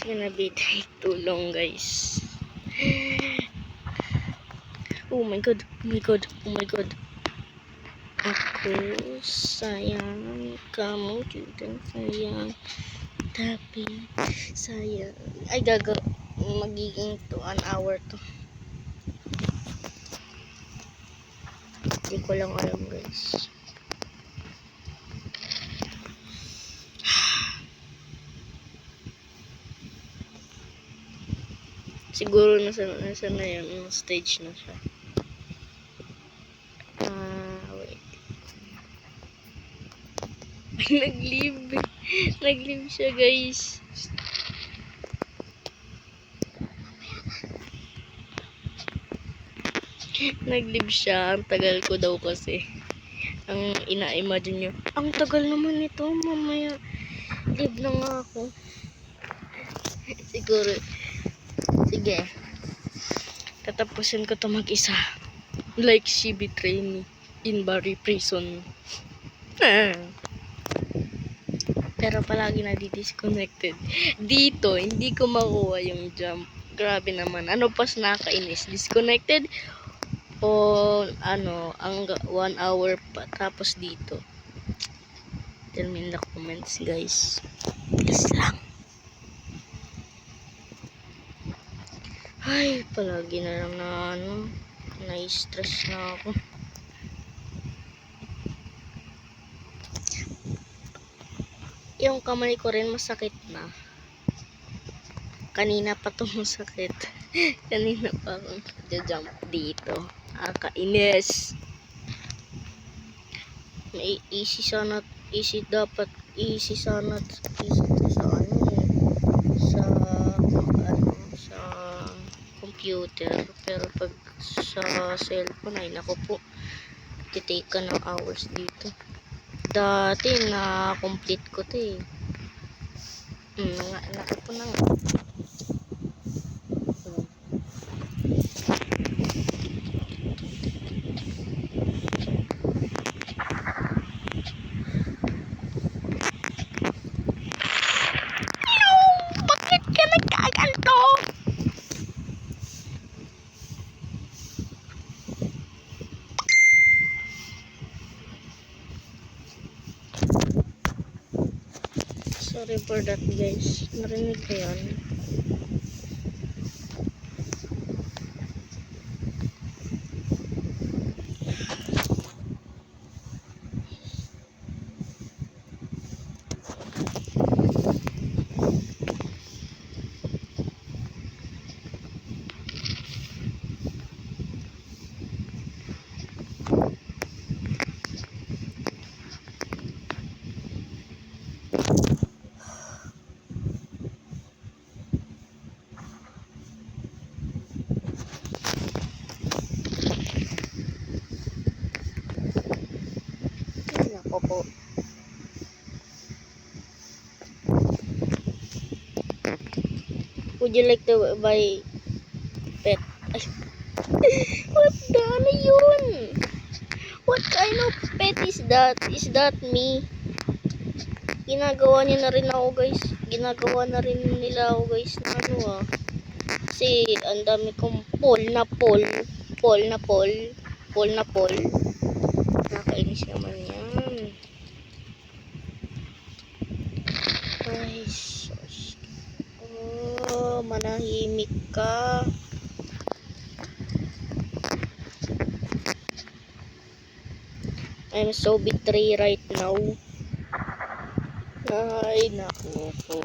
gonna be take too long, guys. Oh my god, oh my god, oh my god. Ako sayang kamu juga sayang, tapi sayang. Ay magiging to an hour to. Hindi ko lang alam, guys. Siguro nasa na yun, stage na siya. Wait. Nag-leave siya, guys. Nag-leave siya. Ang tagal ko daw kasi. Ang ina-imagine nyo, ang tagal naman nito, mamaya leave na nga ako. Siguro, sige, tatapusin ko to mag-isa. Like she betrayed me in Barry Prison. Pero palagi na-disconnected. Dito, hindi ko makuha yung jump. Grabe naman. Ano pas nakainis? Disconnected? O ano, ang 1 hour pa. Tapos dito. Tell me in the comments, guys. Please lang. Ay, palagi na lang na ano, na-stress na ako. Yung kamay ko rin masakit na. Kanina pa to masakit. Kanina pa akong jump dito. Kainis. May easy sana, dapat easy sana sa ano sa computer, pero pag sa cellphone ay nako po, titake ka ng hours dito. Dati na complete ko to eh. Nako po na nga. Bakit ka nagkaganto? Sorry for that, guys. Narinig ko yan. Po. Would you like to buy pet? What the ano yun? What kind of pet is that? Is that me? Ginagawa niya na rin ako, guys. Ginagawa na rin nila ako, guys, na ano kasi ang dami kong pole. Nakakainis naman yan. Ay, sus. Oh, manahimik ka. I'm so betrayed right now. Ay, naku po.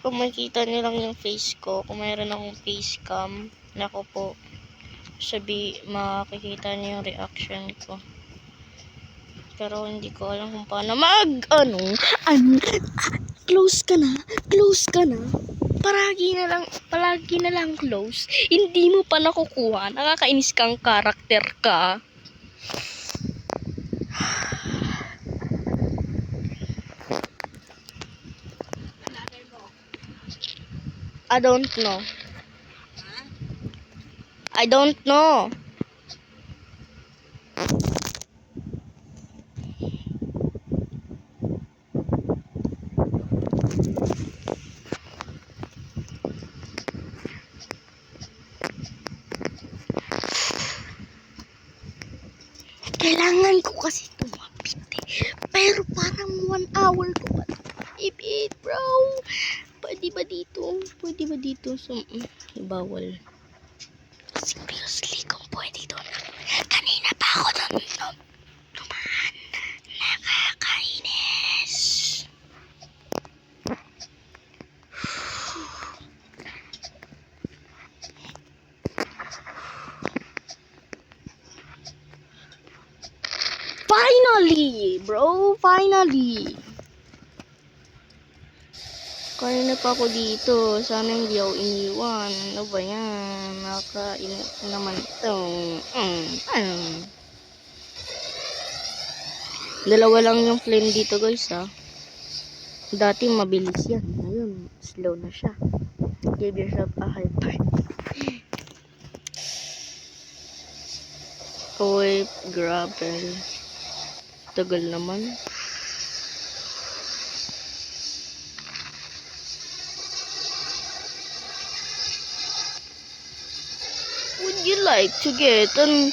Kung makita niyo lang yung face ko, kung mayroon akong face cam, naku po. Makikita niyo yung reaction ko. Pero hindi ko alam kung paano close ka na. Palagi na lang close. Hindi mo pa nakukuha. Nakakainis kang karakter ka. I don't know. Kailangan ko kasi tumapit eh. Pero parang 1 hour ko pa ipit, bro. Pwede ba dito? Pwede ba dito? So, bawal. Seriously, kung pwede doon. Kanina pa ako doon. Tumahan. Nakakainis. Finally, bro. Finally. Kanina pa ako dito. Sana hindi ako iniwan. Ano ba yan? Nakainis naman ito. Dalawa lang yung flame dito, guys, ha. Dati mabilis yan. Ngayon, slow na siya. Give yourself a high five. Uy, gravel. Tagal naman. Would you like to get an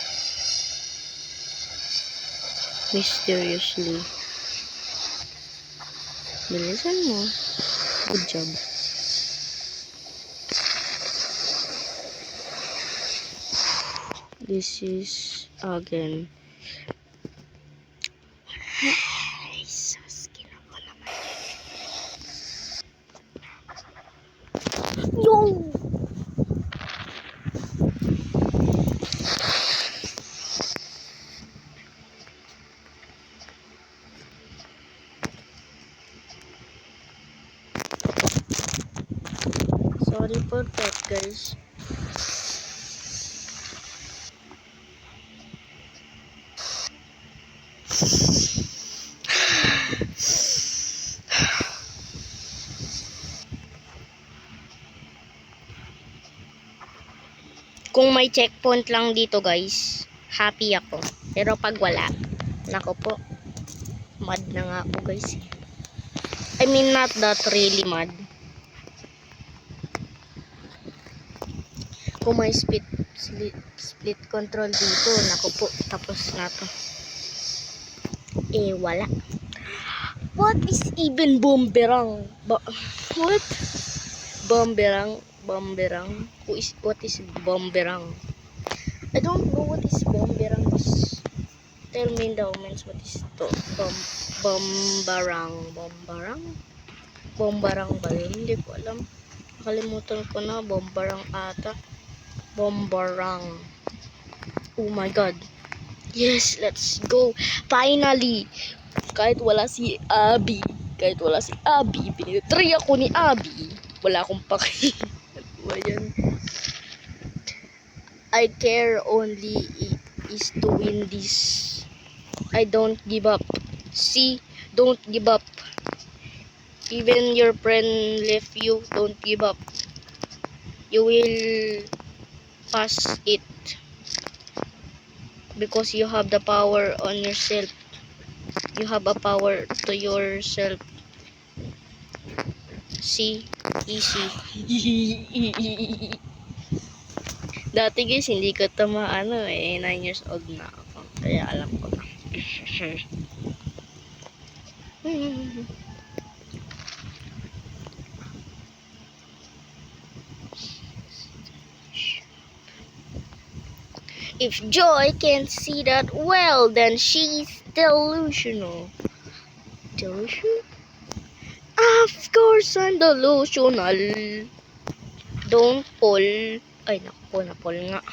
mysteriously? Bilisan mo. Good job. This is again. Ay, sus, kinako naman. Yo! Sorry for that, guys. Kung may checkpoint lang dito, guys, happy ako. Pero pag wala, nako po, mad na nga ako, guys. I mean, not that really mad. Kung may split control dito, nako po, tapos na to. Eh, wala. What is even bomberang? What? Bomberang? What is bomberang? I don't know what is bomberang. Just tell me in the comments what is to. Bombarang ba yun? Hindi ko alam. Nakalimutan ko na. Bombarang ata. Bombarang. Oh my god. Yes, let's go. Finally. Kahit wala si Abby. Pinitry ako ni Abby. Wala akong paki. Ayan. I care only is to win this. I don't give up. See, don't give up. Even your friend left you, don't give up. You will pass it. Because you have the power on yourself. You have a power to yourself. See, easy. Dati, guys, hindi ko ito 9 years old na ako. Kaya alam ko na. If Joy can't see that well, then she's delusional. Delusional? Of course, I'm delusional. Don't pull. Ay, naku, na-pull nga.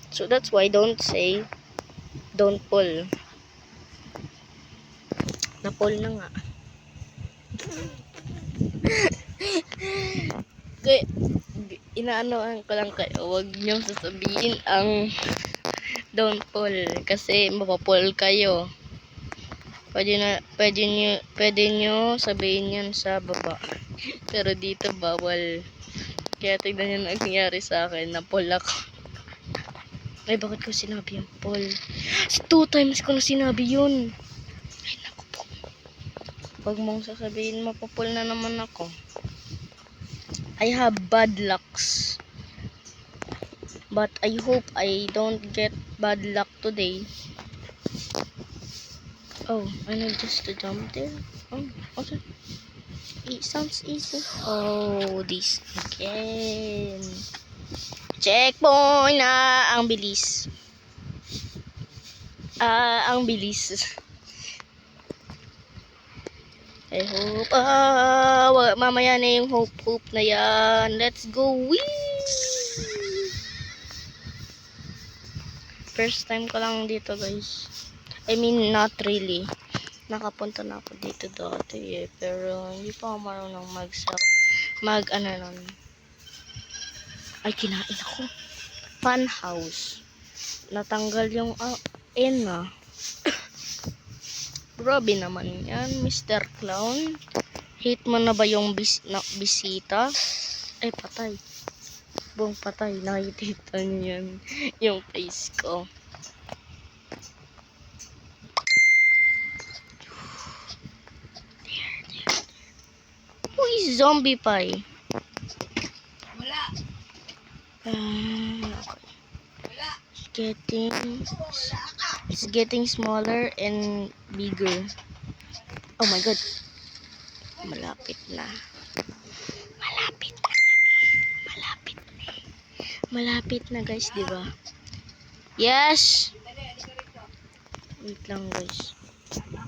So, that's why don't say don't pull. Na-pull na nga. Kaya, inaanoan ko lang kayo. Huwag nyo sasabihin ang don't pull. Kasi mapapull kayo. Pwede nyo sabihin yun sa baba. Pero dito bawal. Kaya tignan nyo nangyari sa akin. Na-pull ako. Ay, bakit ko sinabi yung pull? 2 times ko na sinabi yun. Ay, naku po. Huwag mong sasabihin, mapapull na naman ako. I have bad lucks. But I hope I don't get bad luck today. Oh, I need just to jump there. Oh, okay. It sounds easy. Oh, this again. Checkpoint na ang bilis. Ang bilis. I hope. Mamaya na yung hope na yan. Let's go. Whee! First time ko lang dito, guys. I mean, not really. Nakapunta na ako dito dati eh. Pero hindi pa ako marunong ano nun. Ay, kinain ako. Fun house. Natanggal yung N na. Grabe naman yan, Mr. Clown. Hate mo na ba yung bisita? Ay, patay. Buong patay. Nakikita niyo yan. Yung face ko. Who is zombie pie? Wala. Okay. It's getting smaller and bigger. Oh my god. Malapit na. Malapit na guys, di ba? Yes. Wait lang guys.